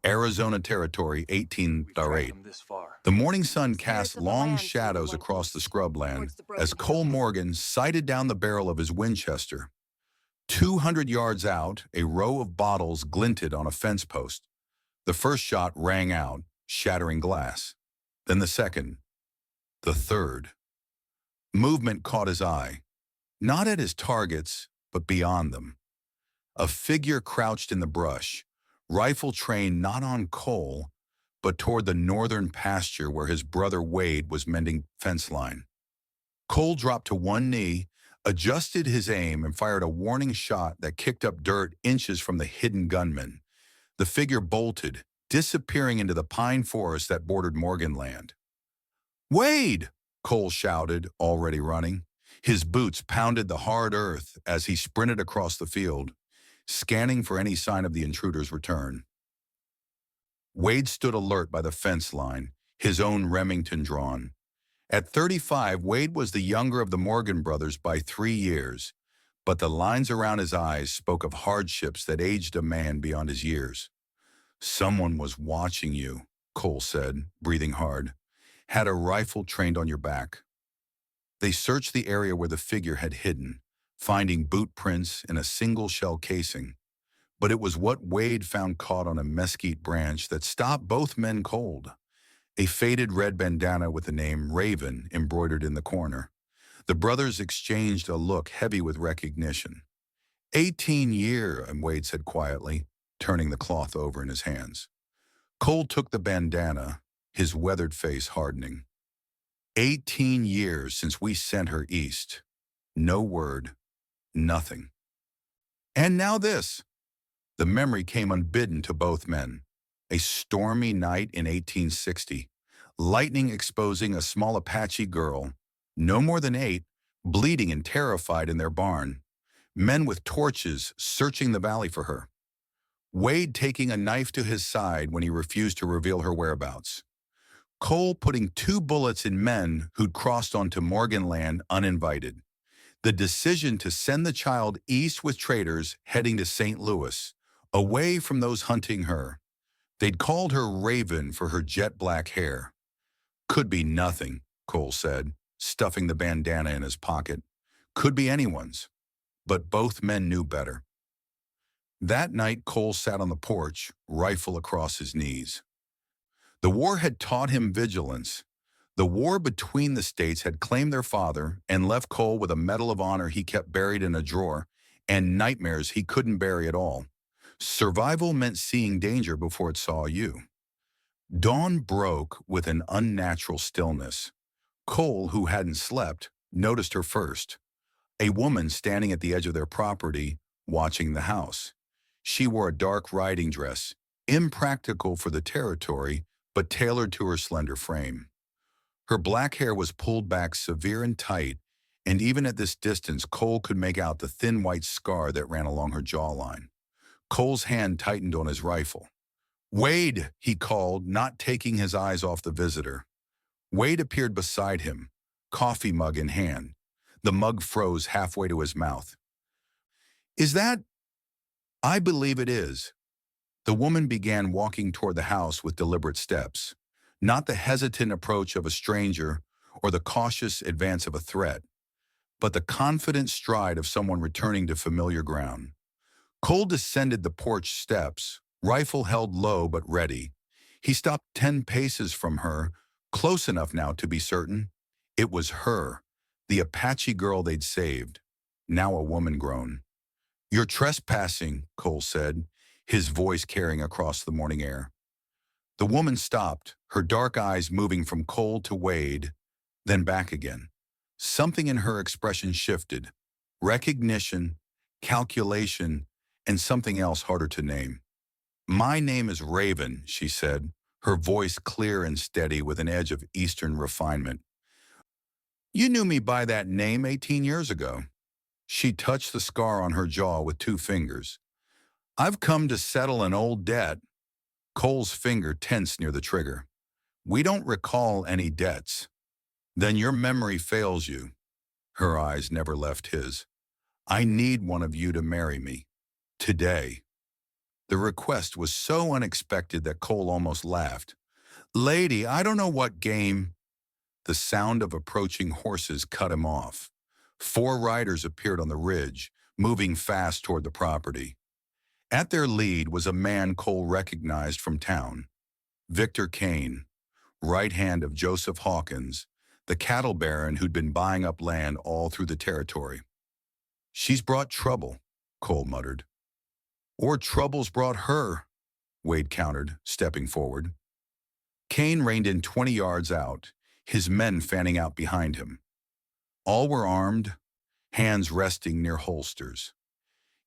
Arizona Territory, We tracked 18:08. them this far. The morning sun cast Spirits of the long land say we shadows went across the east, scrubland towards the as broken Cole hills. Morgan sighted down the barrel of his Winchester. 200 yards out, a row of bottles glinted on a fence post. The first shot rang out, shattering glass. Then the second, the third. Movement caught his eye, not at his targets, but beyond them. A figure crouched in the brush, rifle trained not on Cole, but toward the northern pasture where his brother Wade was mending fence line. Cole dropped to one knee, adjusted his aim, and fired a warning shot that kicked up dirt inches from the hidden gunman. The figure bolted, disappearing into the pine forest that bordered Morgan land. "Wade!" Cole shouted, already running. His boots pounded the hard earth as he sprinted across the field, scanning for any sign of the intruder's return. Wade stood alert by the fence line, his own Remington drawn. At 35, Wade was the younger of the Morgan brothers by 3 years, but the lines around his eyes spoke of hardships that aged a man beyond his years. "Someone was watching you," Cole said, breathing hard. "Had a rifle trained on your back." They searched the area where the figure had hidden, finding boot prints in a single shell casing. But it was what Wade found caught on a mesquite branch that stopped both men cold. A faded red bandana with the name Raven embroidered in the corner. The brothers exchanged a look heavy with recognition. 18 year, and Wade said quietly, turning the cloth over in his hands. Cole took the bandana, his weathered face hardening. 18 years since we sent her east. No word, nothing. And now this. The memory came unbidden to both men. A stormy night in 1860, lightning exposing a small Apache girl, no more than 8, bleeding and terrified in their barn. Men with torches searching the valley for her. Wade taking a knife to his side when he refused to reveal her whereabouts. Cole putting 2 bullets in men who'd crossed onto Morgan land uninvited. The decision to send the child east with traders heading to St. Louis, away from those hunting her. They'd called her Raven for her jet black hair. "Could be nothing," Cole said, stuffing the bandana in his pocket. "Could be anyone's." But both men knew better. That night, Cole sat on the porch, rifle across his knees. The war had taught him vigilance. The war between the states had claimed their father and left Cole with a Medal of Honor he kept buried in a drawer and nightmares he couldn't bury at all. Survival meant seeing danger before it saw you. Dawn broke with an unnatural stillness. Cole, who hadn't slept, noticed her first. A woman standing at the edge of their property, watching the house. She wore a dark riding dress, impractical for the territory, but tailored to her slender frame. Her black hair was pulled back severe and tight, and even at this distance, Cole could make out the thin white scar that ran along her jawline. Cole's hand tightened on his rifle. "Wade," he called, not taking his eyes off the visitor. Wade appeared beside him, coffee mug in hand. The mug froze halfway to his mouth. "Is that—" "I believe it is." The woman began walking toward the house with deliberate steps, not the hesitant approach of a stranger or the cautious advance of a threat, but the confident stride of someone returning to familiar ground. Cole descended the porch steps, rifle held low but ready. He stopped 10 paces from her, close enough now to be certain. It was her, the Apache girl they'd saved, now a woman grown. "You're trespassing," Cole said, his voice carrying across the morning air. The woman stopped, her dark eyes moving from Cole to Wade, then back again. Something in her expression shifted. Recognition, calculation, and something else harder to name. "My name is Raven," she said, her voice clear and steady with an edge of Eastern refinement. "You knew me by that name 18 years ago." She touched the scar on her jaw with 2 fingers. "I've come to settle an old debt." Cole's finger tensed near the trigger. "We don't recall any debts." "Then your memory fails you." Her eyes never left his. "I need one of you to marry me. Today." The request was so unexpected that Cole almost laughed. "Lady, I don't know what game." The sound of approaching horses cut him off. 4 riders appeared on the ridge, moving fast toward the property. At their lead was a man Cole recognized from town, Victor Kane, right hand of Joseph Hawkins, the cattle baron who'd been buying up land all through the territory. "She's brought trouble," Cole muttered. "Or trouble's brought her," Wade countered, stepping forward. Kane reined in 20 yards out, his men fanning out behind him. All were armed, hands resting near holsters.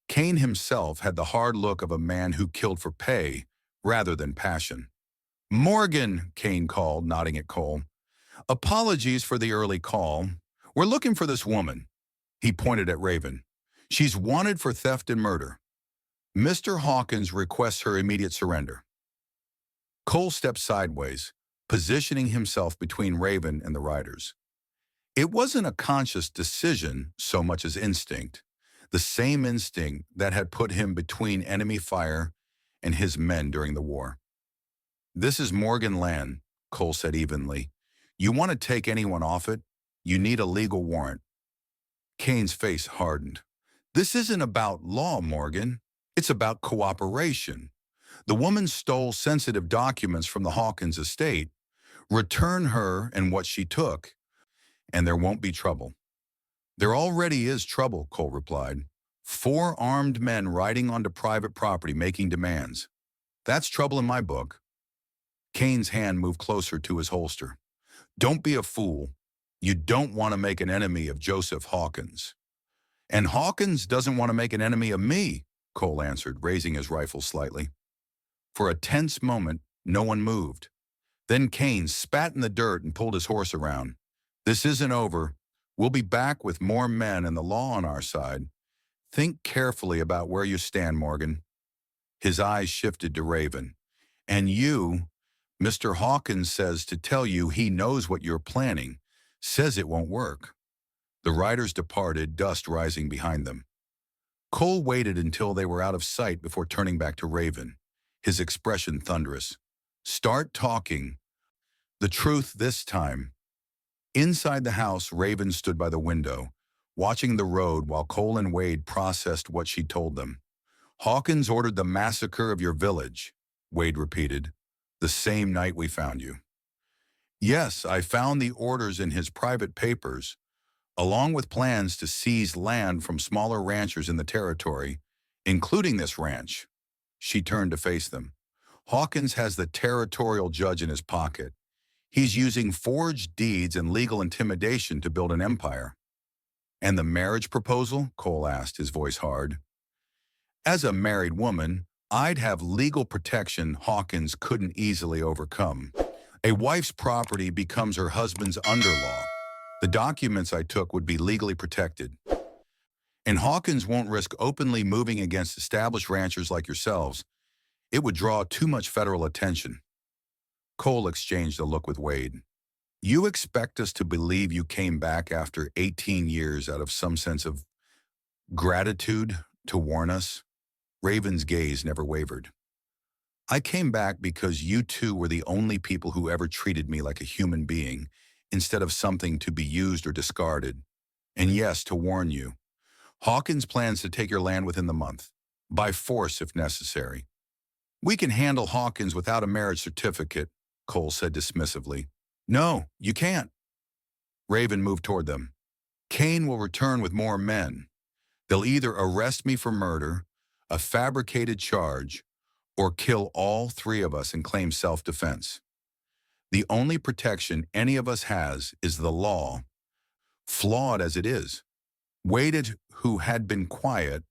Kane himself had the hard look of a man who killed for pay rather than passion. "Morgan," Kane called, nodding at Cole. "Apologies for the early call. We're looking for this woman." He pointed at Raven. "She's wanted for theft and murder. Mr. Hawkins requests her immediate surrender." Cole stepped sideways, positioning himself between Raven and the riders. It wasn't a conscious decision so much as instinct, the same instinct that had put him between enemy fire and his men during the war. "This is Morgan land," Cole said evenly. "You want to take anyone off it, you need a legal warrant." Kane's face hardened. "This isn't about law, Morgan. It's about cooperation. The woman stole sensitive documents from the Hawkins estate. Return her and what she took, and there won't be trouble." "There already is trouble," Cole replied. 4 armed men riding onto private property making demands. That's trouble in my book." Kane's hand moved closer to his holster. "Don't be a fool. You don't want to make an enemy of Joseph Hawkins." "And Hawkins doesn't want to make an enemy of me," Cole answered, raising his rifle slightly. For a tense moment, no one moved. Then Kane spat in the dirt and pulled his horse around. "This isn't over. We'll be back with more men and the law on our side. Think carefully about where you stand, Morgan." His eyes shifted to Raven. "And you, Mr. Hawkins says to tell you he knows what you're planning, says it won't work." The riders departed, dust rising behind them. Cole waited until they were out of sight before turning back to Raven, his expression thunderous. "Start talking. The truth this time." Inside the house, Raven stood by the window, watching the road while Cole and Wade processed what she told them. "Hawkins ordered the massacre of your village," Wade repeated, "the same night we found you." "Yes, I found the orders in his private papers, along with plans to seize land from smaller ranchers in the territory, including this ranch." She turned to face them. "Hawkins has the territorial judge in his pocket. He's using forged deeds and legal intimidation to build an empire." "And the marriage proposal?" Cole asked, his voice hard. "As a married woman, I'd have legal protection Hawkins couldn't easily overcome. A wife's property becomes her husband's underlaw. The documents I took would be legally protected. And Hawkins won't risk openly moving against established ranchers like yourselves. It would draw too much federal attention." Cole exchanged a look with Wade. "You expect us to believe you came back after 18 years out of some sense of gratitude to warn us?" Raven's gaze never wavered. "I came back because you two were the only people who ever treated me like a human being instead of something to be used or discarded. And yes, to warn you, Hawkins plans to take your land within the month, by force if necessary." "We can handle Hawkins without a marriage certificate," Cole said dismissively. "No, you can't." Raven moved toward them. "Kane will return with more men. They'll either arrest me for murder, a fabricated charge, or kill all 3 of us and claim self-defense. The only protection any of us has is the law, flawed as it is." Wade, who had been quiet,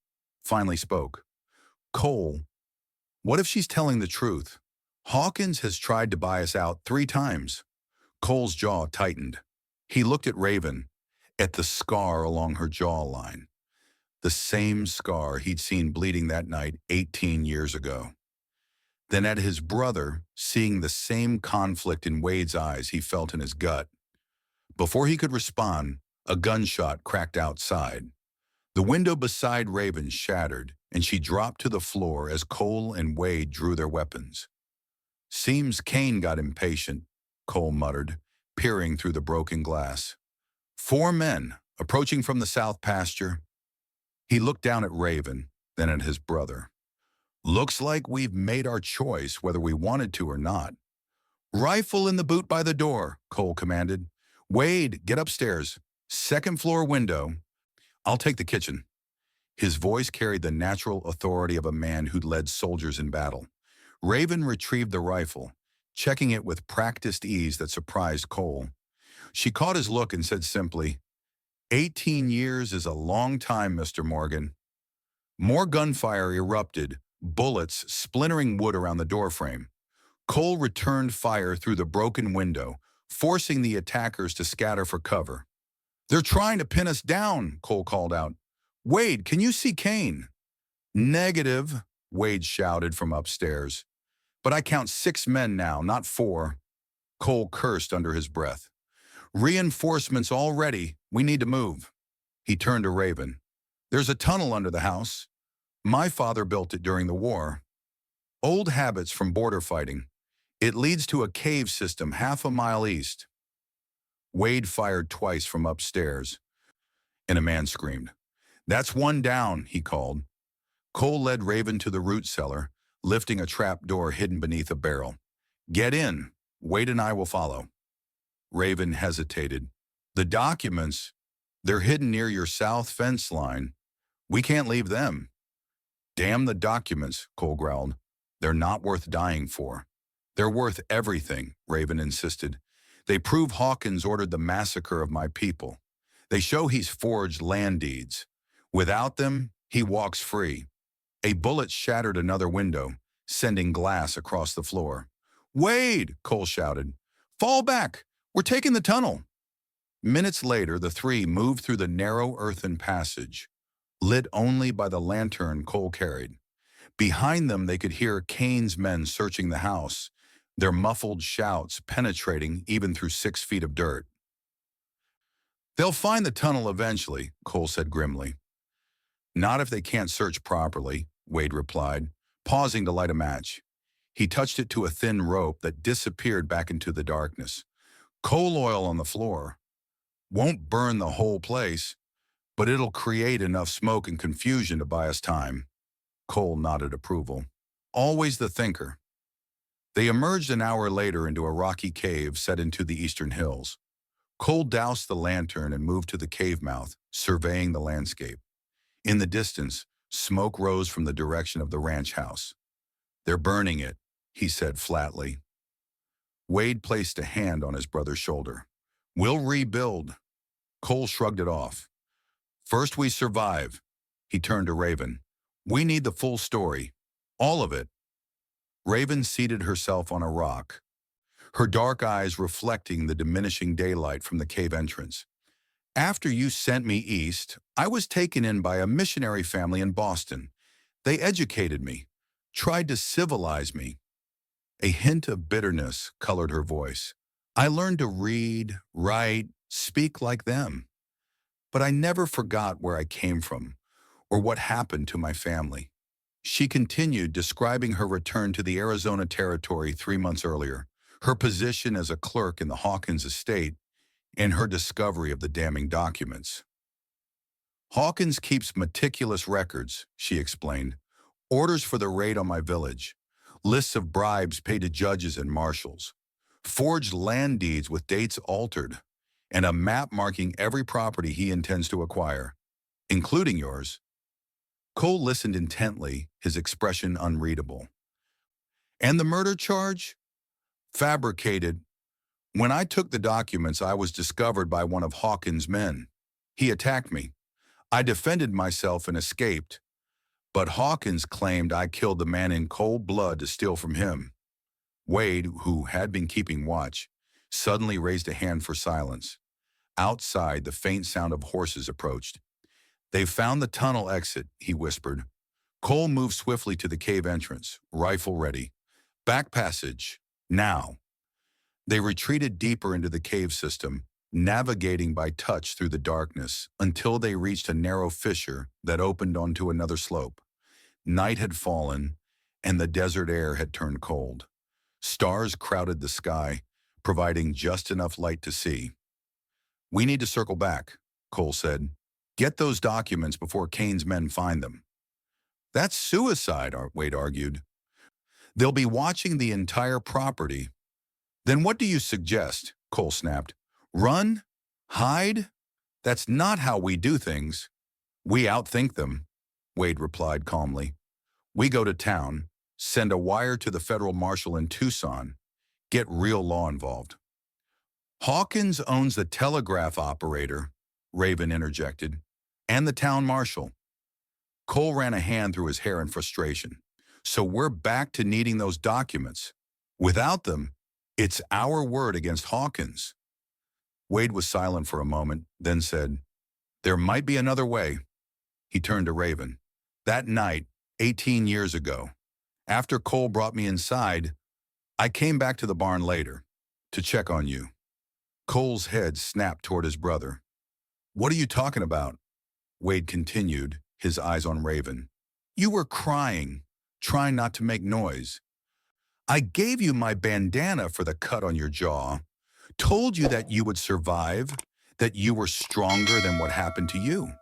finally spoke. "Cole, what if she's telling the truth? Hawkins has tried to buy us out 3 times. Cole's jaw tightened. He looked at Raven, at the scar along her jawline, the same scar he'd seen bleeding that night 18 years ago. Then at his brother, seeing the same conflict in Wade's eyes he felt in his gut. Before he could respond, a gunshot cracked outside. The window beside Raven shattered, and she dropped to the floor as Cole and Wade drew their weapons. "Seems Kane got impatient," Cole muttered, peering through the broken glass. "4 men, approaching from the south pasture." He looked down at Raven, then at his brother. "Looks like we've made our choice whether we wanted to or not." "Rifle in the boot by the door," Cole commanded. "Wade, get upstairs. Second floor window. I'll take the kitchen." His voice carried the natural authority of a man who'd led soldiers in battle. Raven retrieved the rifle, checking it with practiced ease that surprised Cole. She caught his look and said simply, "18 years is a long time, Mr. Morgan." More gunfire erupted, bullets splintering wood around the doorframe. Cole returned fire through the broken window, forcing the attackers to scatter for cover. "They're trying to pin us down," Cole called out. "Wade, can you see Kane?" "Negative," Wade shouted from upstairs. "But I count 6 men now, not 4. Cole cursed under his breath. "Reinforcements all ready. We need to move." He turned to Raven. "There's a tunnel under the house. My father built it during the war. Old habits from border fighting. It leads to a cave system half a mile east." Wade fired twice from upstairs, and a man screamed. "That's 1 down," he called. Cole led Raven to the root cellar, lifting a trap door hidden beneath a barrel. "Get in. Wade and I will follow." Raven hesitated. "The documents, they're hidden near your south fence line. We can't leave them." "Damn the documents," Cole growled. "They're not worth dying for." "They're worth everything," Raven insisted. "They prove Hawkins ordered the massacre of my people. They show he's forged land deeds. Without them, he walks free." A bullet shattered another window, sending glass across the floor. "Wade!" Cole shouted. "Fall back! We're taking the tunnel!" Minutes later, the 3 moved through the narrow earthen passage, lit only by the lantern Cole carried. Behind them, they could hear Kane's men searching the house, their muffled shouts penetrating even through 6 feet of dirt. "They'll find the tunnel eventually," Cole said grimly. "Not if they can't search properly," Wade replied, pausing to light a match. He touched it to a thin rope that disappeared back into the darkness. "Coal oil on the floor. Won't burn the whole place, but it'll create enough smoke and confusion to buy us time." Cole nodded approval. Always the thinker. They emerged an hour later into a rocky cave set into the eastern hills. Cole doused the lantern and moved to the cave mouth, surveying the landscape. In the distance, smoke rose from the direction of the ranch house. "They're burning it," he said flatly. Wade placed a hand on his brother's shoulder. "We'll rebuild." Cole shrugged it off. "First we survive." He turned to Raven. "We need the full story. All of it." Raven seated herself on a rock, her dark eyes reflecting the diminishing daylight from the cave entrance. "After you sent me east, I was taken in by a missionary family in Boston. They educated me, tried to civilize me." A hint of bitterness colored her voice. "I learned to read, write, speak like them. But I never forgot where I came from or what happened to my family." She continued, describing her return to the Arizona Territory 3 months earlier, her position as a clerk in the Hawkins estate, and her discovery of the damning documents. "Hawkins keeps meticulous records," she explained. "Orders for the raid on my village, lists of bribes paid to judges and marshals, forged land deeds with dates altered, and a map marking every property he intends to acquire, including yours." Cole listened intently, his expression unreadable. "And the murder charge?" "Fabricated. When I took the documents, I was discovered by one of Hawkins' men. He attacked me. I defended myself and escaped, but Hawkins claimed I killed the man in cold blood to steal from him." Wade, who had been keeping watch, suddenly raised a hand for silence. Outside, the faint sound of horses approached. "They've found the tunnel exit," he whispered. Cole moved swiftly to the cave entrance, rifle ready. "Back passage, now." They retreated deeper into the cave system, navigating by touch through the darkness until they reached a narrow fissure that opened onto another slope. Night had fallen, and the desert air had turned cold. Stars crowded the sky, providing just enough light to see. "We need to circle back," Cole said. "Get those documents before Kane's men find them." "That's suicide," Wade argued. "They'll be watching the entire property." "Then what do you suggest?" Cole snapped. "Run? Hide? That's not how we do things." "We outthink them," Wade replied calmly. "We go to town, send a wire to the federal marshal in Tucson, get real law involved." "Hawkins owns the telegraph operator," Raven interjected, "and the town marshal." Cole ran a hand through his hair in frustration. "So we're back to needing those documents. Without them, it's our word against Hawkins." Wade was silent for a moment, then said, "There might be another way." He turned to Raven. "That night, 18 years ago, after Cole brought me inside, I came back to the barn later to check on you." Cole's head snapped toward his brother. "What are you talking about?" Wade continued, his eyes on Raven. "You were crying, trying not to make noise. I gave you my bandana for the cut on your jaw, told you that you would survive, that you were stronger than what happened to you."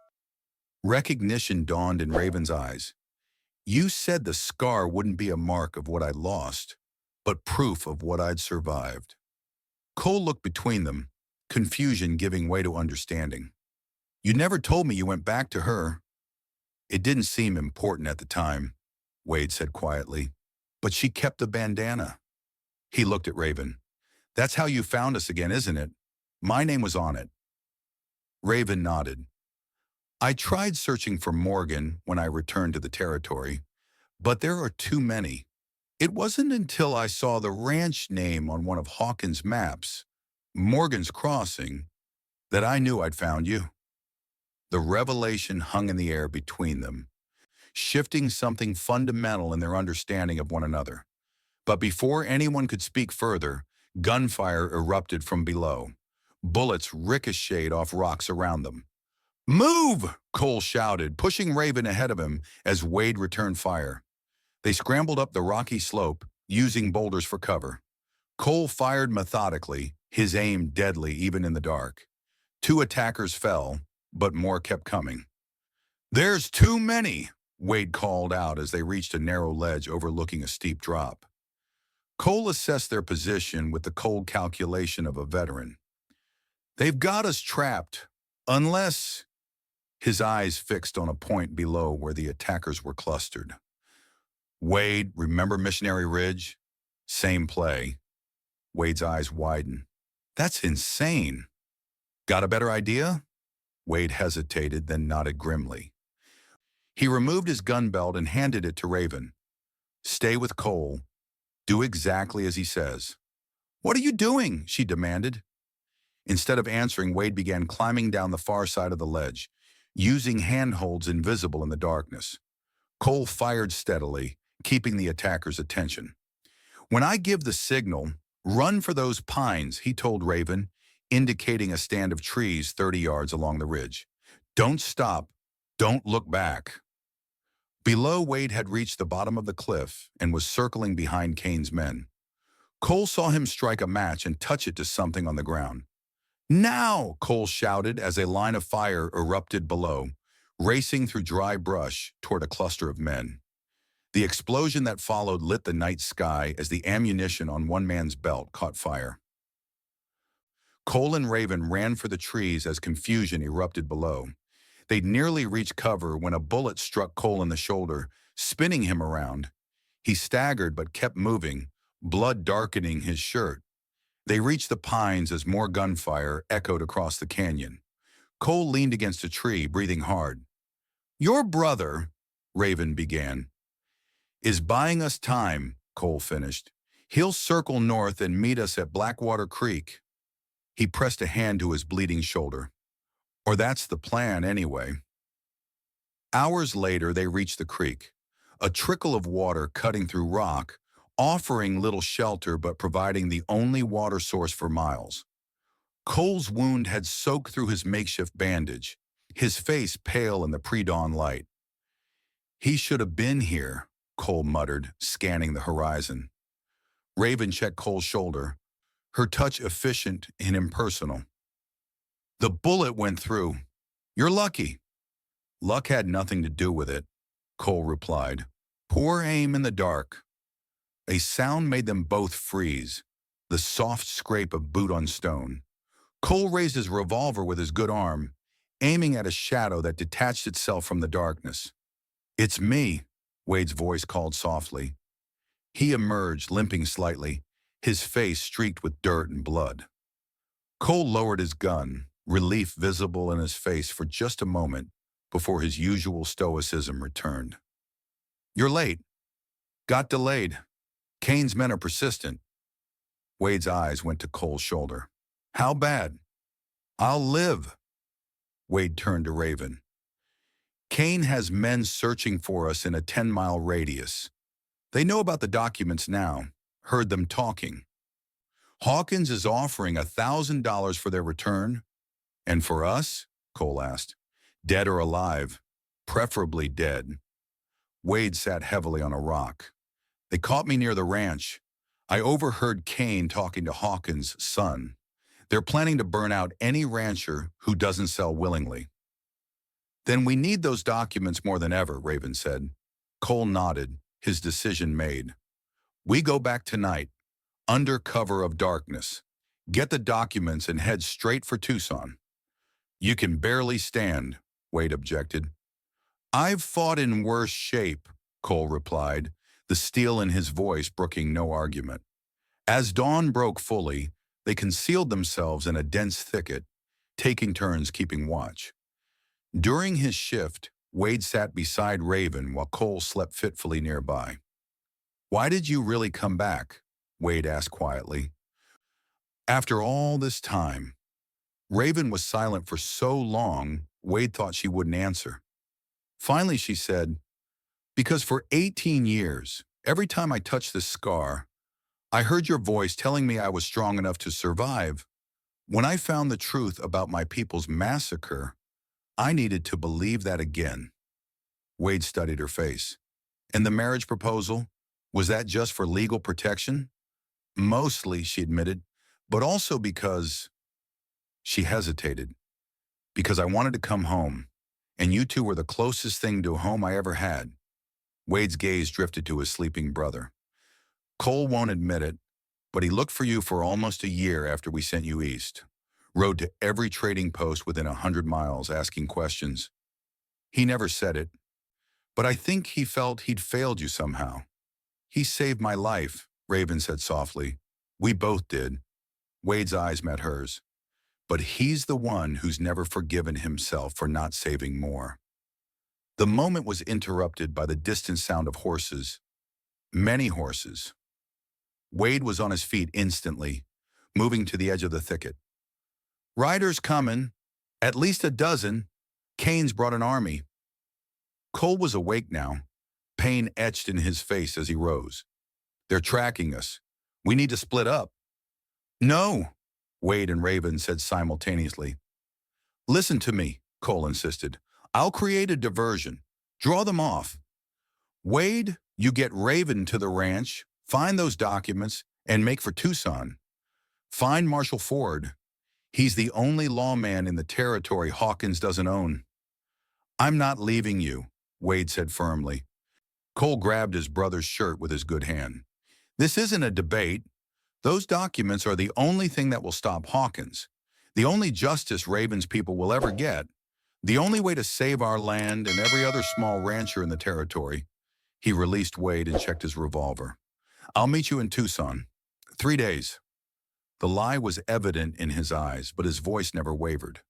Recognition dawned in Raven's eyes. "You said the scar wouldn't be a mark of what I'd lost, but proof of what I'd survived." Cole looked between them, confusion giving way to understanding. "You never told me you went back to her." "It didn't seem important at the time," Wade said quietly, "but she kept the bandana." He looked at Raven. "That's how you found us again, isn't it? My name was on it." Raven nodded. "I tried searching for Morgan when I returned to the territory, but there are too many. It wasn't until I saw the ranch name on one of Hawkins' maps, Morgan's Crossing, that I knew I'd found you." The revelation hung in the air between them, shifting something fundamental in their understanding of one another. But before anyone could speak further, gunfire erupted from below. Bullets ricocheted off rocks around them. "Move!" Cole shouted, pushing Raven ahead of him as Wade returned fire. They scrambled up the rocky slope, using boulders for cover. Cole fired methodically, his aim deadly even in the dark. 2 attackers fell, but more kept coming. "There's too many," Wade called out as they reached a narrow ledge overlooking a steep drop. Cole assessed their position with the cold calculation of a veteran. "They've got us trapped, unless—" His eyes fixed on a point below where the attackers were clustered. "Wade, remember Missionary Ridge? Same play." Wade's eyes widened. "That's insane." "Got a better idea?" Wade hesitated, then nodded grimly. He removed his gun belt and handed it to Raven. "Stay with Cole. Do exactly as he says." "What are you doing?" she demanded. Instead of answering, Wade began climbing down the far side of the ledge, using handholds invisible in the darkness. Cole fired steadily, keeping the attackers' attention. "When I give the signal, run for those pines," he told Raven, indicating a stand of trees 30 yards along the ridge. "Don't stop. Don't look back." Below, Wade had reached the bottom of the cliff and was circling behind Kane's men. Cole saw him strike a match and touch it to something on the ground. "Now!" Cole shouted as a line of fire erupted below, racing through dry brush toward a cluster of men. The explosion that followed lit the night sky as the ammunition on one man's belt caught fire. Cole and Raven ran for the trees as confusion erupted below. They'd nearly reached cover when a bullet struck Cole in the shoulder, spinning him around. He staggered but kept moving, blood darkening his shirt. They reached the pines as more gunfire echoed across the canyon. Cole leaned against a tree, breathing hard. "Your brother," Raven began, "is buying us time," Cole finished. "He'll circle north and meet us at Blackwater Creek." He pressed a hand to his bleeding shoulder. "Or that's the plan, anyway." Hours later, they reached the creek, a trickle of water cutting through rock, offering little shelter but providing the only water source for miles. Cole's wound had soaked through his makeshift bandage, his face pale in the pre-dawn light. He should have been here, Cole muttered, scanning the horizon. Raven checked Cole's shoulder, her touch efficient and impersonal. The bullet went through. You're lucky. Luck had nothing to do with it, Cole replied. Poor aim in the dark. A sound made them both freeze, the soft scrape of boot on stone. Cole raised his revolver with his good arm, aiming at a shadow that detached itself from the darkness. It's me, Wade's voice called softly. He emerged, limping slightly, his face streaked with dirt and blood. Cole lowered his gun, relief visible in his face for just a moment before his usual stoicism returned. You're late. Got delayed. Kane's men are persistent. Wade's eyes went to Cole's shoulder. How bad? I'll live. Wade turned to Raven. Kane has men searching for us in a 10-mile radius. They know about the documents now, heard them talking. Hawkins is offering $1,000 for their return. And for us? Cole asked. Dead or alive, preferably dead. Wade sat heavily on a rock. They caught me near the ranch. I overheard Kane talking to Hawkins' son. They're planning to burn out any rancher who doesn't sell willingly. Then we need those documents more than ever, Raven said. Cole nodded, his decision made. We go back tonight, under cover of darkness. Get the documents and head straight for Tucson. You can barely stand, Wade objected. I've fought in worse shape, Cole replied, the steel in his voice brooking no argument. As dawn broke fully, they concealed themselves in a dense thicket, taking turns keeping watch. During his shift, Wade sat beside Raven while Cole slept fitfully nearby. Why did you really come back? Wade asked quietly. After all this time, Raven was silent for so long, Wade thought she wouldn't answer. Finally, she said, because for 18 years, every time I touched this scar, I heard your voice telling me I was strong enough to survive. When I found the truth about my people's massacre, I needed to believe that again. Wade studied her face. And the marriage proposal, was that just for legal protection? Mostly, she admitted, but also because... She hesitated. Because I wanted to come home, and you two were the closest thing to home I ever had. Wade's gaze drifted to his sleeping brother. Cole won't admit it, but he looked for you for almost a year after we sent you east. Rode to every trading post within 100 miles asking questions. He never said it, but I think he felt he'd failed you somehow. He saved my life, Raven said softly. We both did. Wade's eyes met hers. But he's the one who's never forgiven himself for not saving more. The moment was interrupted by the distant sound of horses. Many horses. Wade was on his feet instantly, moving to the edge of the thicket. Riders coming. At least a dozen. Kane's brought an army. Cole was awake now, pain etched in his face as he rose. They're tracking us. We need to split up. No, Wade and Raven said simultaneously. Listen to me, Cole insisted. I'll create a diversion. Draw them off. Wade, you get Raven to the ranch, find those documents, and make for Tucson. Find Marshall Ford. He's the only lawman in the territory Hawkins doesn't own. I'm not leaving you, Wade said firmly. Cole grabbed his brother's shirt with his good hand. This isn't a debate. Those documents are the only thing that will stop Hawkins, the only justice Raven's people will ever get, the only way to save our land and every other small rancher in the territory. He released Wade and checked his revolver. I'll meet you in Tucson. 3 days. The lie was evident in his eyes, but his voice never wavered.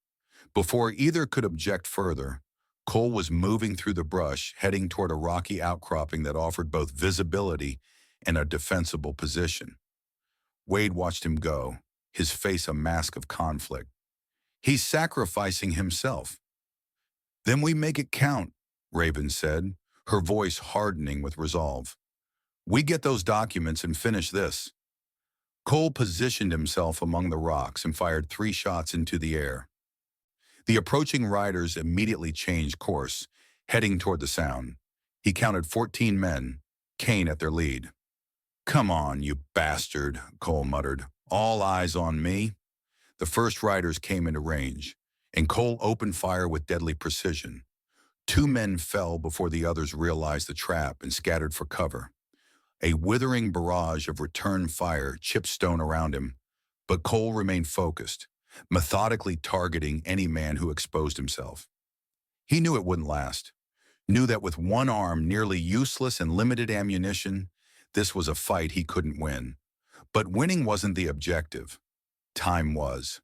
Before either could object further, Cole was moving through the brush, heading toward a rocky outcropping that offered both visibility and a defensible position. Wade watched him go, his face a mask of conflict. He's sacrificing himself. Then we make it count, Raven said, her voice hardening with resolve. We get those documents and finish this. Cole positioned himself among the rocks and fired 3 shots into the air. The approaching riders immediately changed course, heading toward the sound. He counted 14 men, Kane at their lead. "Come on, you bastard," Cole muttered. "All eyes on me." The first riders came into range, and Cole opened fire with deadly precision. Two men fell before the others realized the trap and scattered for cover. A withering barrage of return fire chipped stone around him, but Cole remained focused, methodically targeting any man who exposed himself. He knew it wouldn't last, knew that with one arm nearly useless and limited ammunition, this was a fight he couldn't win. But winning wasn't the objective. Time was.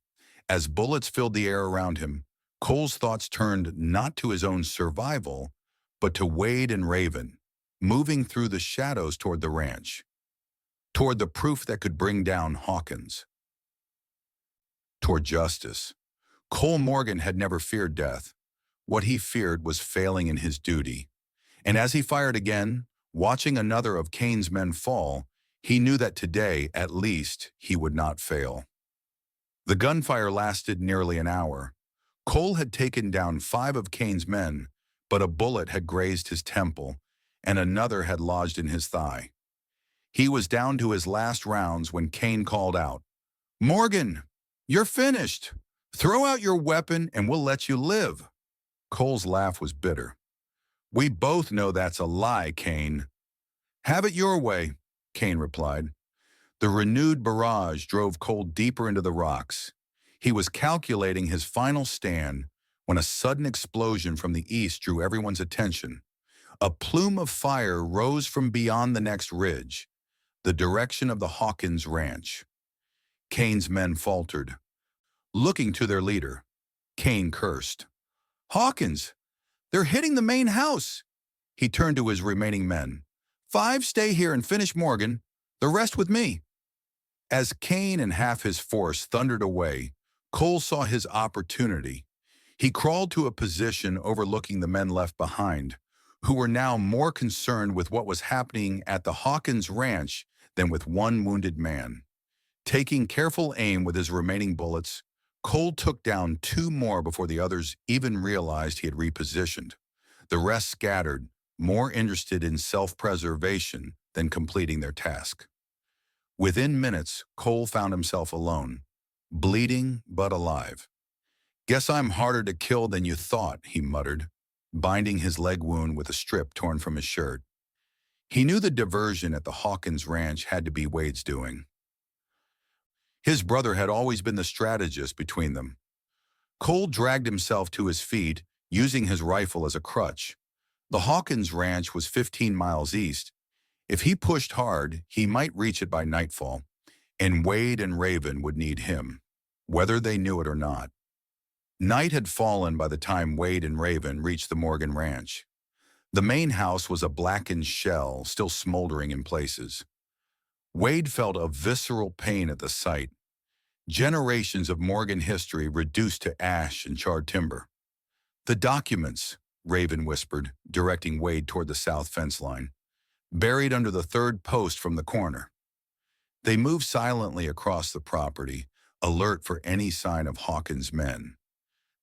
As bullets filled the air around him, Cole's thoughts turned not to his own survival, but to Wade and Raven, moving through the shadows toward the ranch, toward the proof that could bring down Hawkins, toward justice. Cole Morgan had never feared death. What he feared was failing in his duty. And as he fired again, watching another of Kane's men fall, he knew that today, at least, he would not fail. The gunfire lasted nearly an hour. Cole had taken down 5 of Kane's men, but a bullet had grazed his temple, and another had lodged in his thigh. He was down to his last rounds when Kane called out, "Morgan, you're finished. Throw out your weapon and we'll let you live." Cole's laugh was bitter. "We both know that's a lie, Kane." "Have it your way," Kane replied. The renewed barrage drove Cole deeper into the rocks. He was calculating his final stand when a sudden explosion from the east drew everyone's attention. A plume of fire rose from beyond the next ridge, the direction of the Hawkins ranch. Kane's men faltered. Looking to their leader, Kane cursed. "Hawkins, they're hitting the main house." He turned to his remaining men. 5 stay here and finish Morgan, the rest with me." As Kane and half his force thundered away, Cole saw his opportunity. He crawled to a position overlooking the men left behind, who were now more concerned with what was happening at the Hawkins ranch than with one wounded man. Taking careful aim with his remaining bullets, Cole took down 2 more before the others even realized he had repositioned. The rest scattered, more interested in self-preservation than completing their task. Within minutes, Cole found himself alone, bleeding but alive. "Guess I'm harder to kill than you thought," he muttered, binding his leg wound with a strip torn from his shirt. He knew the diversion at the Hawkins ranch had to be Wade's doing. His brother had always been the strategist between them. Cole dragged himself to his feet, using his rifle as a crutch. The Hawkins ranch was 15 miles east. If he pushed hard, he might reach it by nightfall, and Wade and Raven would need him, whether they knew it or not. Night had fallen by the time Wade and Raven reached the Morgan ranch. The main house was a blackened shell, still smoldering in places. Wade felt a visceral pain at the sight. Generations of Morgan history reduced to ash and charred timber. "The documents," Raven whispered, directing Wade toward the south fence line, "buried under the 3rd post from the corner." They moved silently across the property, alert for any sign of Hawkins' men.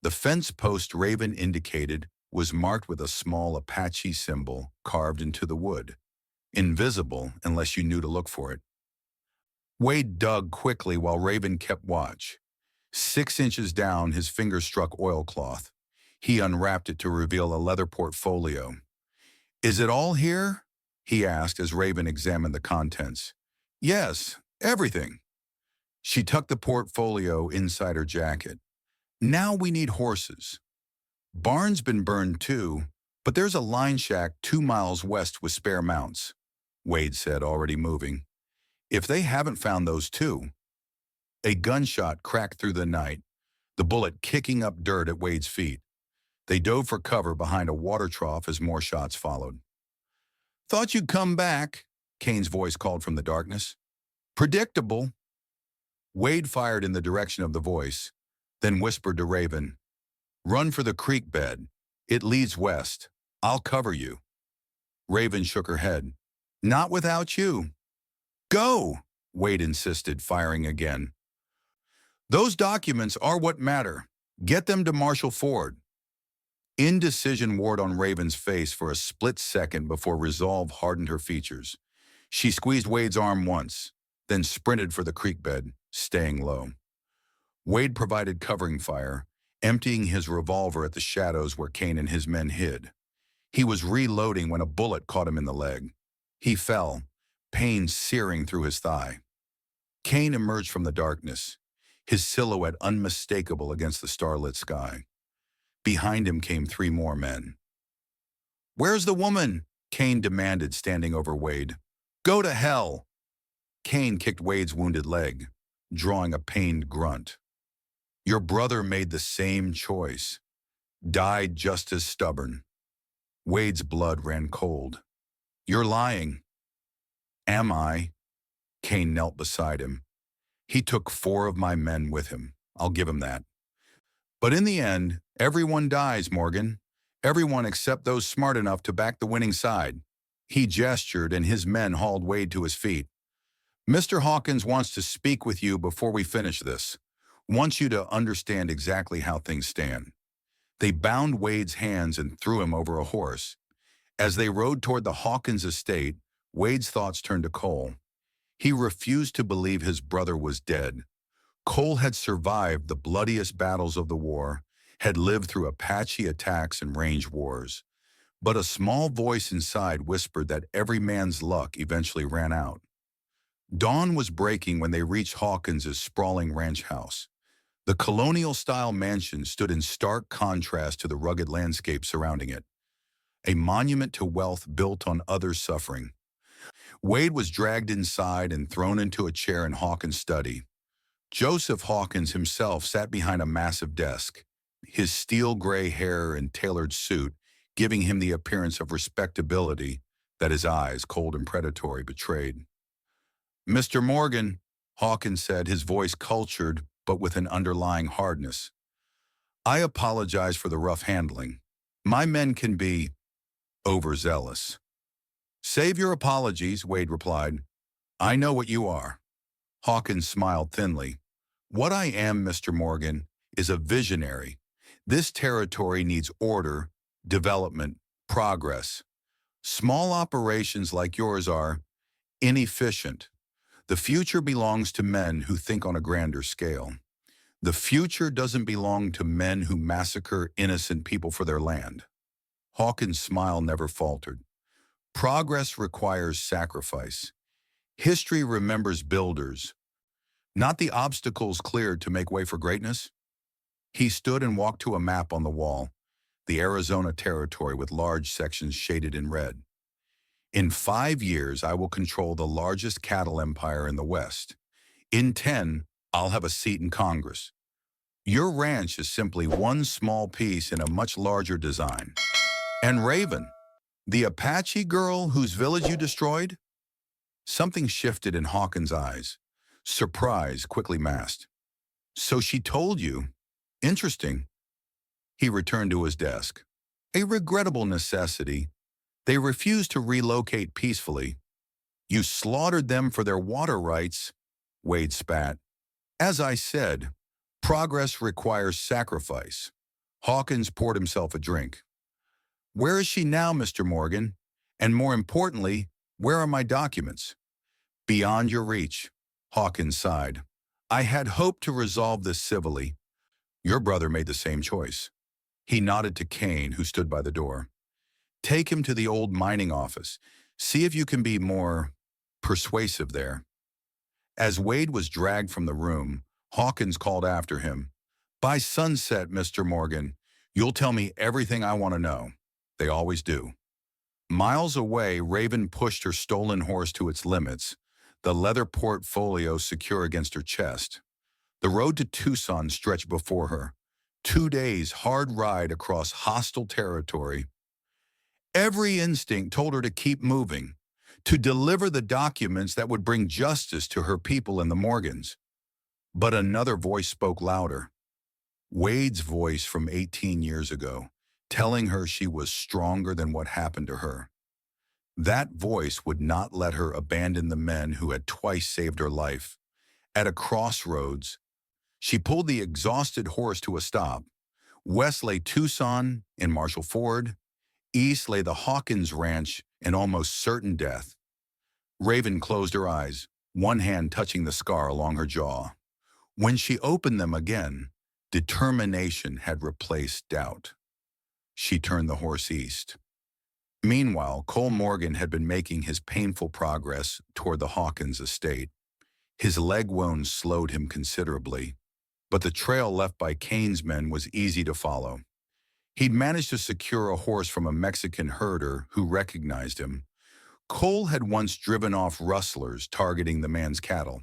The fence post Raven indicated was marked with a small Apache symbol carved into the wood, invisible unless you knew to look for it. Wade dug quickly while Raven kept watch. 6 inches down, his fingers struck oilcloth. He unwrapped it to reveal a leather portfolio. "Is it all here?" he asked as Raven examined the contents. "Yes, everything." She tucked the portfolio inside her jacket. "Now we need horses. Barn's been burned too, but there's a line shack 2 miles west with spare mounts," Wade said, already moving. "If they haven't found those too." A gunshot cracked through the night, the bullet kicking up dirt at Wade's feet. They dove for cover behind a water trough as more shots followed. "Thought you'd come back," Kane's voice called from the darkness. "Predictable." Wade fired in the direction of the voice, then whispered to Raven, "Run for the creek bed. It leads west. I'll cover you." Raven shook her head. "Not without you." "Go," Wade insisted, firing again. "Those documents are what matter. Get them to Marshall Ford." Indecision wore on Raven's face for a split second before resolve hardened her features. She squeezed Wade's arm once, then sprinted for the creek bed, staying low. Wade provided covering fire, emptying his revolver at the shadows where Kane and his men hid. He was reloading when a bullet caught him in the leg. He fell, pain searing through his thigh. Kane emerged from the darkness, his silhouette unmistakable against the starlit sky. Behind him came 3 more men. "Where's the woman?" Kane demanded, standing over Wade. "Go to hell!" Kane kicked Wade's wounded leg, drawing a pained grunt. "Your brother made the same choice. Died just as stubborn." Wade's blood ran cold. "You're lying." "Am I?" Kane knelt beside him. "He took 4 of my men with him. I'll give him that. But in the end, everyone dies, Morgan. Everyone except those smart enough to back the winning side." He gestured and his men hauled Wade to his feet. "Mr. Hawkins wants to speak with you before we finish this. Wants you to understand exactly how things stand." They bound Wade's hands and threw him over a horse. As they rode toward the Hawkins estate, Wade's thoughts turned to Cole. He refused to believe his brother was dead. Cole had survived the bloodiest battles of the war, had lived through Apache attacks and range wars. But a small voice inside whispered that every man's luck eventually ran out. Dawn was breaking when they reached Hawkins's sprawling ranch house. The colonial-style mansion stood in stark contrast to the rugged landscape surrounding it, a monument to wealth built on others' suffering. Wade was dragged inside and thrown into a chair in Hawkins' study. Joseph Hawkins himself sat behind a massive desk, his steel-gray hair and tailored suit giving him the appearance of respectability that his eyes, cold and predatory, betrayed. "Mr. Morgan," Hawkins said, his voice cultured but with an underlying hardness, "I apologize for the rough handling. My men can be overzealous." "Save your apologies," Wade replied. "I know what you are." Hawkins smiled thinly. "What I am, Mr. Morgan, is a visionary. This territory needs order, development, progress. Small operations like yours are inefficient. The future belongs to men who think on a grander scale. The future doesn't belong to men who massacre innocent people for their land." Hawkins' smile never faltered. "Progress requires sacrifice. History remembers builders, not the obstacles cleared to make way for greatness." He stood and walked to a map on the wall, the Arizona territory with large sections shaded in red. "In 5 years, I will control the largest cattle empire in the West. In 10, I'll have a seat in Congress. Your ranch is simply one small piece in a much larger design." "And Raven, the Apache girl whose village you destroyed?" Something shifted in Hawkins' eyes. Surprise quickly masked. "So she told you? Interesting." He returned to his desk. "A regrettable necessity. They refused to relocate peacefully." "You slaughtered them for their water rights," Wade spat. "As I said, progress requires sacrifice." Hawkins poured himself a drink. "Where is she now, Mr. Morgan? And more importantly, where are my documents?" "Beyond your reach," Hawkins sighed. "I had hoped to resolve this civilly. Your brother made the same choice." He nodded to Kane, who stood by the door. "Take him to the old mining office. See if you can be more persuasive there." As Wade was dragged from the room, Hawkins called after him. "By sunset, Mr. Morgan, you'll tell me everything I want to know." They always do. Miles away, Raven pushed her stolen horse to its limits, the leather portfolio secure against her chest. The road to Tucson stretched before her. 2 days' hard ride across hostile territory. Every instinct told her to keep moving, to deliver the documents that would bring justice to her people and the Morgans. But another voice spoke louder. Wade's voice from 18 years ago, telling her she was stronger than what happened to her. That voice would not let her abandon the men who had twice saved her life. At a crossroads, she pulled the exhausted horse to a stop. West lay Tucson and Marshall Ford. East lay the Hawkins Ranch and almost certain death. Raven closed her eyes, one hand touching the scar along her jaw. When she opened them again, determination had replaced doubt. She turned the horse east. Meanwhile, Cole Morgan had been making his painful progress toward the Hawkins estate. His leg wounds slowed him considerably, but the trail left by Kane's men was easy to follow. He'd managed to secure a horse from a Mexican herder who recognized him. Cole had once driven off rustlers targeting the man's cattle.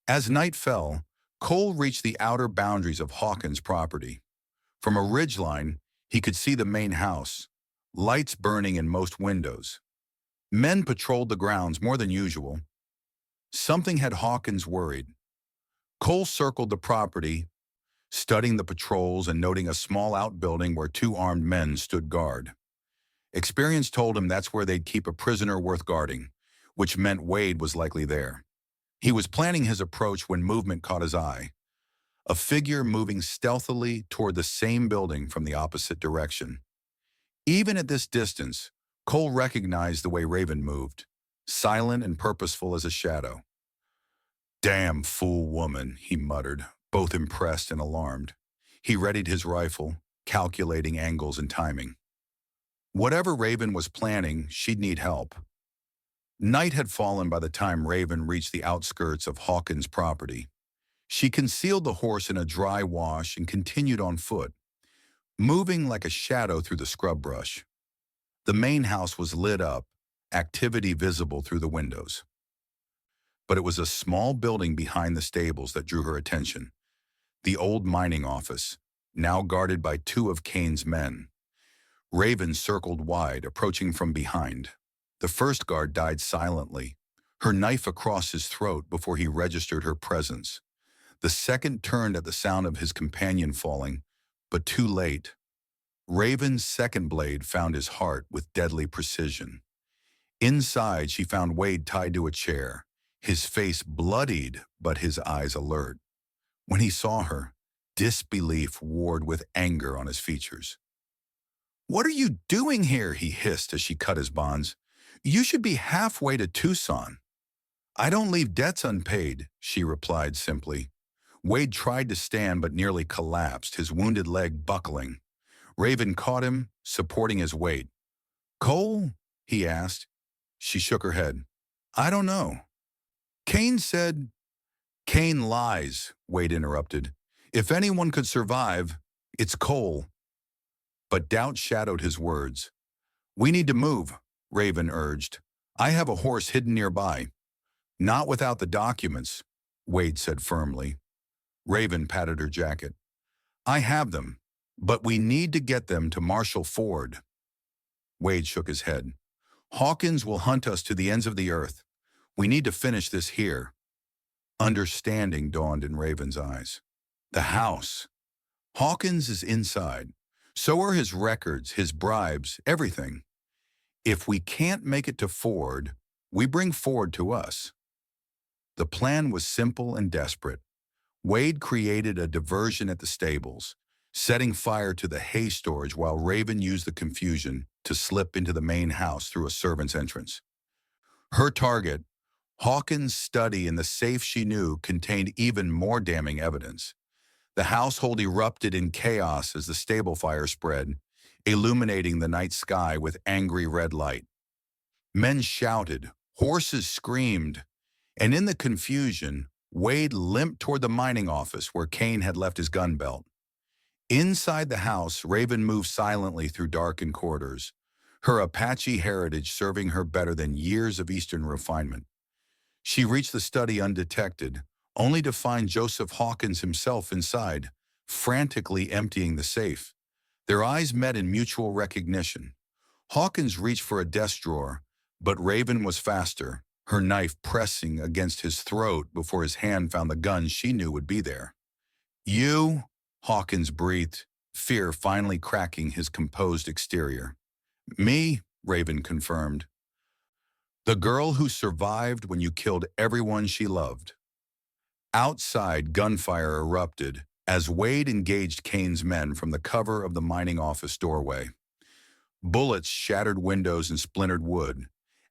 As night fell, Cole reached the outer boundaries of Hawkins' property. From a ridgeline, he could see the main house, lights burning in most windows. Men patrolled the grounds more than usual. Something had Hawkins worried. Cole circled the property, studying the patrols and noting a small outbuilding where two armed men stood guard. Experience told him that's where they'd keep a prisoner worth guarding, which meant Wade was likely there. He was planning his approach when movement caught his eye. A figure moving stealthily toward the same building from the opposite direction. Even at this distance, Cole recognized the way Raven moved, silent and purposeful as a shadow. "Damn fool woman," he muttered, both impressed and alarmed. He readied his rifle, calculating angles and timing. Whatever Raven was planning, she'd need help. Night had fallen by the time Raven reached the outskirts of Hawkins' property. She concealed the horse in a dry wash and continued on foot, moving like a shadow through the scrub brush. The main house was lit up, activity visible through the windows. But it was a small building behind the stables that drew her attention. The old mining office, now guarded by two of Kane's men. Raven circled wide, approaching from behind. The first guard died silently, her knife across his throat before he registered her presence. The second turned at the sound of his companion falling, but too late. Raven's second blade found his heart with deadly precision. Inside, she found Wade tied to a chair, his face bloodied but his eyes alert. When he saw her, disbelief warred with anger on his features. "What are you doing here?" he hissed as she cut his bonds. "You should be halfway to Tucson." "I don't leave debts unpaid," she replied simply. Wade tried to stand but nearly collapsed, his wounded leg buckling. Raven caught him, supporting his weight. "Cole?" he asked. She shook her head. "I don't know. Kane said—" "Kane lies," Wade interrupted. "If anyone could survive, it's Cole." But doubt shadowed his words. "We need to move," Raven urged. "I have a horse hidden nearby." "Not without the documents," Wade said firmly. Raven patted her jacket. "I have them, but we need to get them to Marshall Ford." Wade shook his head. "Hawkins will hunt us to the ends of the earth. We need to finish this here." Understanding dawned in Raven's eyes. "The house. Hawkins is inside. So are his records, his bribes, everything. If we can't make it to Ford, we bring Ford to us." The plan was simple and desperate. Wade created a diversion at the stables, setting fire to the hay storage while Raven used the confusion to slip into the main house through a servant's entrance. Her target, Hawkins' study in the safe she knew, contained even more damning evidence. The household erupted in chaos as the stable fire spread, illuminating the night sky with angry red light. Men shouted, horses screamed, and in the confusion, Wade limped toward the mining office where Kane had left his gun belt. Inside the house, Raven moved silently through darkened corridors, her Apache heritage serving her better than years of Eastern refinement. She reached the study undetected, only to find Joseph Hawkins himself inside, frantically emptying the safe. Their eyes met in mutual recognition. Hawkins reached for a desk drawer, but Raven was faster, her knife pressing against his throat before his hand found the gun she knew would be there. "You?" Hawkins breathed, fear finally cracking his composed exterior. "Me," Raven confirmed. "The girl who survived when you killed everyone she loved." Outside, gunfire erupted, as Wade engaged Kane's men from the cover of the mining office doorway. Bullets shattered windows and splintered wood,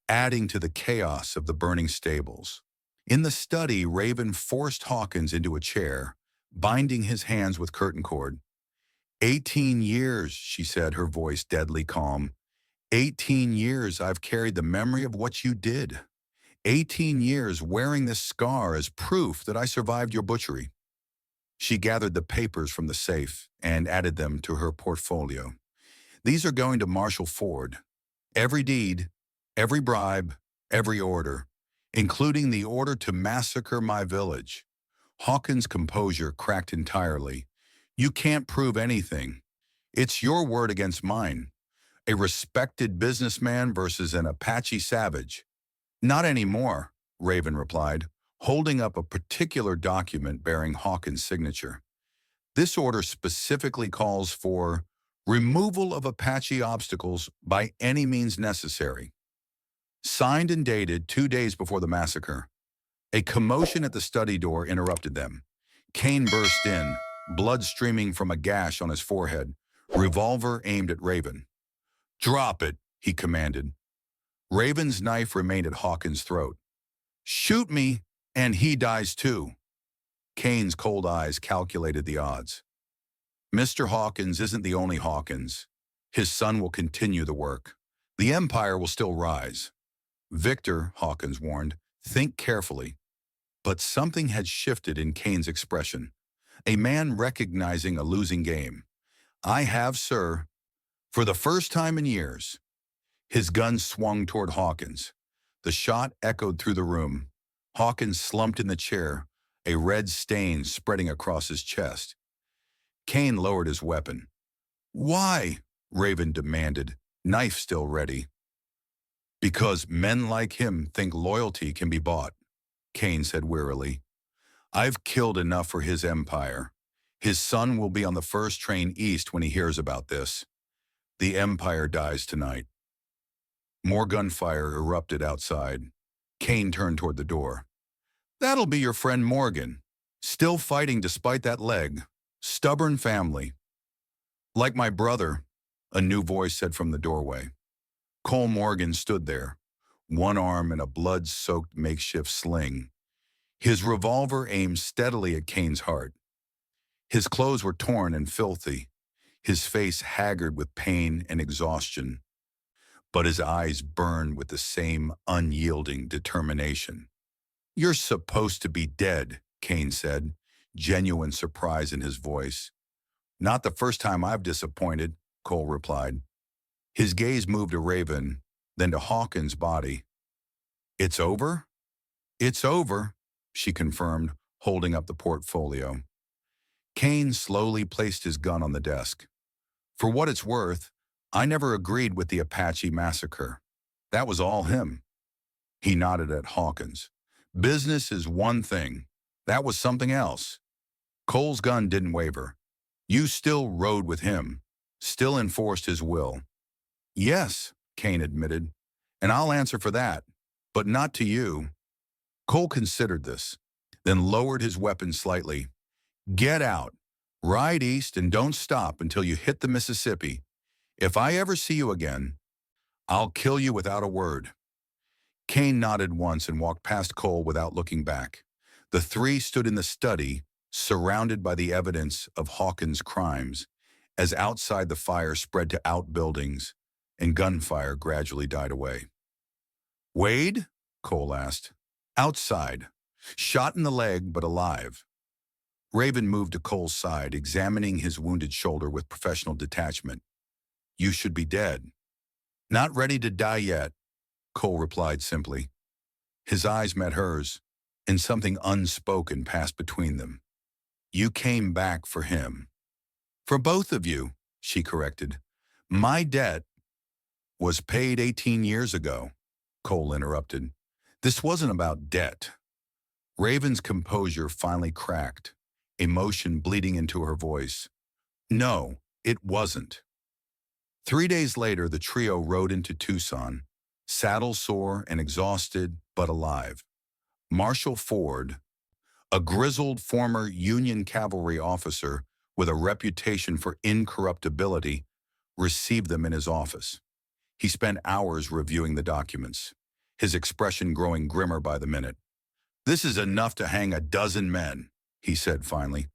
adding to the chaos of the burning stables. In the study, Raven forced Hawkins into a chair, binding his hands with curtain cord. 18 years, she said, her voice deadly calm. 18 years I've carried the memory of what you did. 18 years wearing this scar as proof that I survived your butchery. She gathered the papers from the safe and added them to her portfolio. These are going to Marshal Ford. Every deed, every bribe, every order, including the order to massacre my village. Hawkins' composure cracked entirely. You can't prove anything. It's your word against mine. A respected businessman versus an Apache savage. Not anymore, Raven replied, holding up a particular document bearing Hawkins' signature. This order specifically calls for removal of Apache obstacles by any means necessary. Signed and dated 2 days before the massacre. A commotion at the study door interrupted them. Kane burst in, blood streaming from a gash on his forehead, revolver aimed at Raven. Drop it, he commanded. Raven's knife remained at Hawkins' throat. Shoot me, and he dies too. Kane's cold eyes calculated the odds. Mr. Hawkins isn't the only Hawkins. His son will continue the work. The empire will still rise. Victor, Hawkins warned, think carefully. But something had shifted in Kane's expression. A man recognizing a losing game. I have, sir. For the first time in years. His gun swung toward Hawkins. The shot echoed through the room. Hawkins slumped in the chair, a red stain spreading across his chest. Kane lowered his weapon. Why? Raven demanded, knife still ready. Because men like him think loyalty can be bought, Kane said wearily. I've killed enough for his empire. His son will be on the first train east when he hears about this. The empire dies tonight. More gunfire erupted outside. Kane turned toward the door. That'll be your friend Morgan. Still fighting despite that leg. Stubborn family. Like my brother, a new voice said from the doorway. Cole Morgan stood there, one arm in a blood-soaked makeshift sling. His revolver aimed steadily at Kane's heart. His clothes were torn and filthy, his face haggard with pain and exhaustion, but his eyes burned with the same unyielding determination. You're supposed to be dead, Kane said, genuine surprise in his voice. Not the first time I've disappointed, Cole replied. His gaze moved to Raven, then to Hawkins' body. It's over? It's over, she confirmed, holding up the portfolio. Kane slowly placed his gun on the desk. For what it's worth, I never agreed with the Apache massacre. That was all him. He nodded at Hawkins. Business is one thing. That was something else. Cole's gun didn't waver. You still rode with him, still enforced his will. Yes, Kane admitted, and I'll answer for that, but not to you. Cole considered this, then lowered his weapon slightly. Get out. Ride east and don't stop until you hit the Mississippi. If I ever see you again, I'll kill you without a word. Kane nodded once and walked past Cole without looking back. The three stood in the study, surrounded by the evidence of Hawkins' crimes, as outside the fire spread to outbuildings and gunfire gradually died away. Wade? Cole asked. Outside. Shot in the leg, but alive. Raven moved to Cole's side, examining his wounded shoulder with professional detachment. You should be dead. Not ready to die yet, Cole replied simply. His eyes met hers, and something unspoken passed between them. You came back for him. For both of you, she corrected. My debt was paid 18 years ago, Cole interrupted. This wasn't about debt. Raven's composure finally cracked, emotion bleeding into her voice. No, it wasn't. 3 days later, the trio rode into Tucson, saddle sore and exhausted, but alive. Marshal Ford, A grizzled former Union cavalry officer with a reputation for incorruptibility received them in his office. He spent hours reviewing the documents, his expression growing grimmer by the minute. "This is enough to hang a dozen men," he said finally,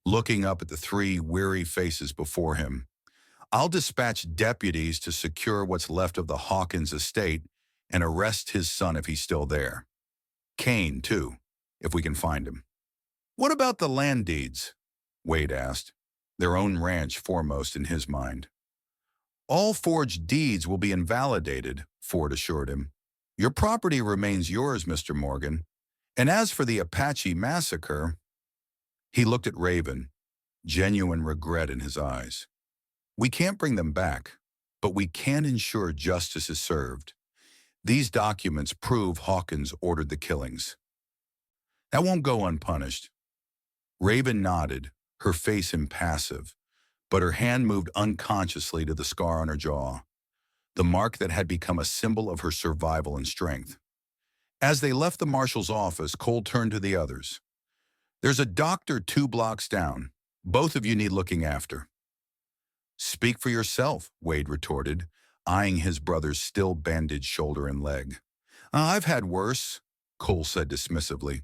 looking up at the three weary faces before him. "I'll dispatch deputies to secure what's left of the Hawkins estate and arrest his son if he's still there. Kane, too, if we can find him." "What about the land deeds?" Wade asked, their own ranch foremost in his mind. "All forged deeds will be invalidated," Ford assured him. "Your property remains yours, Mr. Morgan. And as for the Apache massacre," he looked at Raven, genuine regret in his eyes. "We can't bring them back, but we can ensure justice is served. These documents prove Hawkins ordered the killings." "That won't go unpunished." Raven nodded, her face impassive, but her hand moved unconsciously to the scar on her jaw, the mark that had become a symbol of her survival and strength. As they left the marshal's office, Cole turned to the others. "There's a doctor 2 blocks down. Both of you need looking after." "Speak for yourself," Wade retorted, eyeing his brother's still bandaged shoulder and leg. "I've had worse," Cole said dismissively.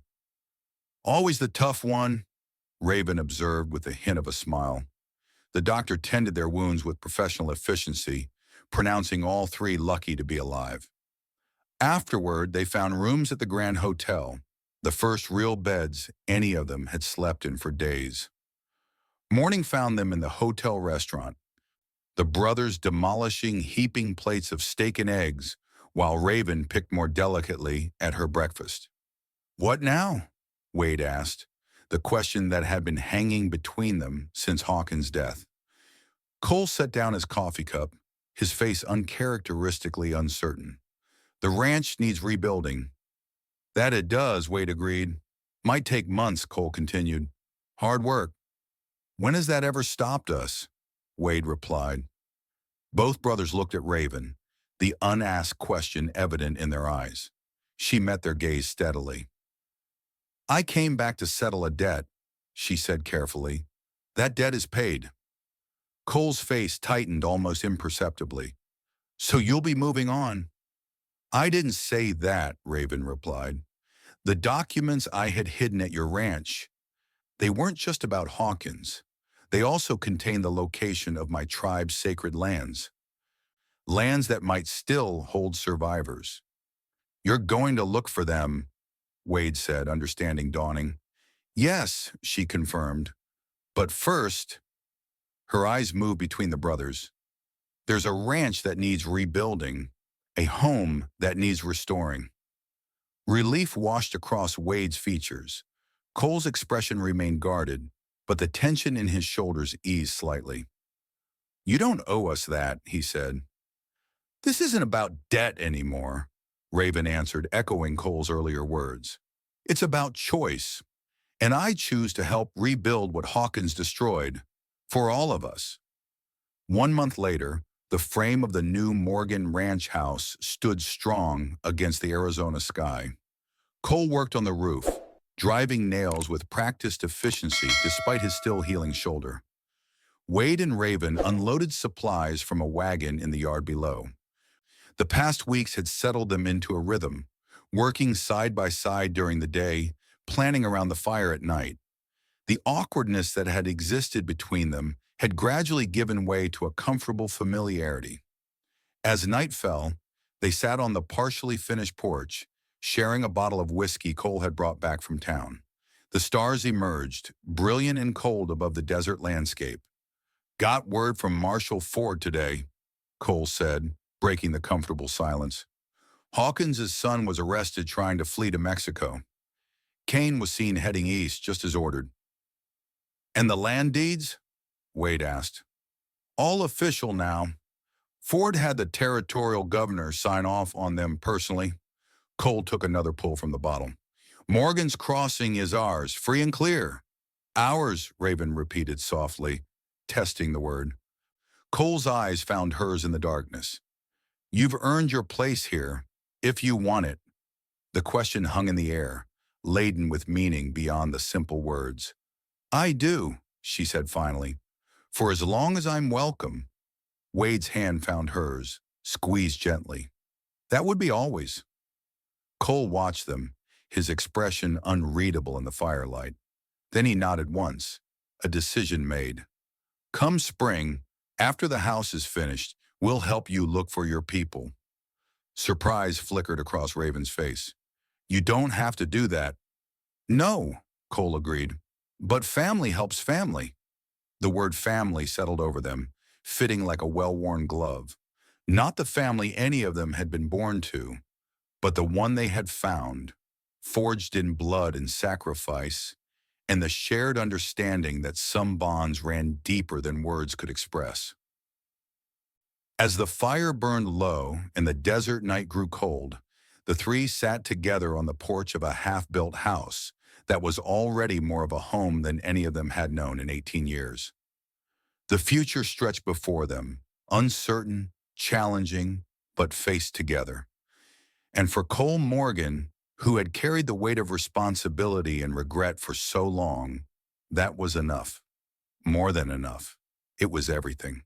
"Always the tough one," Raven observed with a hint of a smile. The doctor tended their wounds with professional efficiency, pronouncing all three lucky to be alive. Afterward, they found rooms at the Grand Hotel, the first real beds any of them had slept in for days. Morning found them in the hotel restaurant, the brothers demolishing heaping plates of steak and eggs, while Raven picked more delicately at her breakfast. "What now?" Wade asked, the question that had been hanging between them since Hawkins' death. Cole set down his coffee cup, his face uncharacteristically uncertain. "The ranch needs rebuilding." "That it does," Wade agreed. "Might take months," Cole continued. "Hard work." "When has that ever stopped us?" Wade replied. Both brothers looked at Raven, the unasked question evident in their eyes. She met their gaze steadily. "I came back to settle a debt," she said carefully. "That debt is paid." Cole's face tightened almost imperceptibly. "So you'll be moving on?" "I didn't say that," Raven replied. "The documents I had hidden at your ranch, they weren't just about Hawkins. They also contained the location of my tribe's sacred lands. Lands that might still hold survivors." "You're going to look for them," Wade said, understanding dawning. "Yes," she confirmed. "But first," her eyes moved between the brothers, "there's a ranch that needs rebuilding, a home that needs restoring." Relief washed across Wade's features. Cole's expression remained guarded, but the tension in his shoulders eased slightly. "You don't owe us that," he said. "This isn't about debt anymore," Raven answered, echoing Cole's earlier words. "It's about choice, and I choose to help rebuild what Hawkins destroyed, for all of us." 1 month later, the frame of the new Morgan ranch house stood strong against the Arizona sky. Cole worked on the roof, driving nails with practiced efficiency despite his still healing shoulder. Wade and Raven unloaded supplies from a wagon in the yard below. The past weeks had settled them into a rhythm, working side by side during the day, planning around the fire at night. The awkwardness that had existed between them had gradually given way to a comfortable familiarity. As night fell, they sat on the partially finished porch, sharing a bottle of whiskey Cole had brought back from town. The stars emerged, brilliant and cold above the desert landscape. "Got word from Marshal Ford today," Cole said, breaking the comfortable silence. "Hawkins' son was arrested trying to flee to Mexico. Kane was seen heading east just as ordered." "And the land deeds?" Wade asked. "All official now. Ford had the territorial governor sign off on them personally." Cole took another pull from the bottle. "Morgan's Crossing is ours, free and clear." "Ours," Raven repeated softly, testing the word. Cole's eyes found hers in the darkness. "You've earned your place here, if you want it." The question hung in the air, laden with meaning beyond the simple words. "I do," she said finally. "For as long as I'm welcome." Wade's hand found hers, squeezed gently. "That would be always." Cole watched them, his expression unreadable in the firelight. Then he nodded once, a decision made. "Come spring, after the house is finished, we'll help you look for your people." Surprise flickered across Raven's face. "You don't have to do that." "No," Cole agreed. "But family helps family." The word family settled over them, fitting like a well-worn glove. Not the family any of them had been born to, but the one they had found, forged in blood and sacrifice, and the shared understanding that some bonds ran deeper than words could express. As the fire burned low and the desert night grew cold, the three sat together on the porch of a half-built house that was already more of a home than any of them had known in 18 years. The future stretched before them, uncertain, challenging, but faced together. And for Cole Morgan, who had carried the weight of responsibility and regret for so long, that was enough. More than enough. It was everything.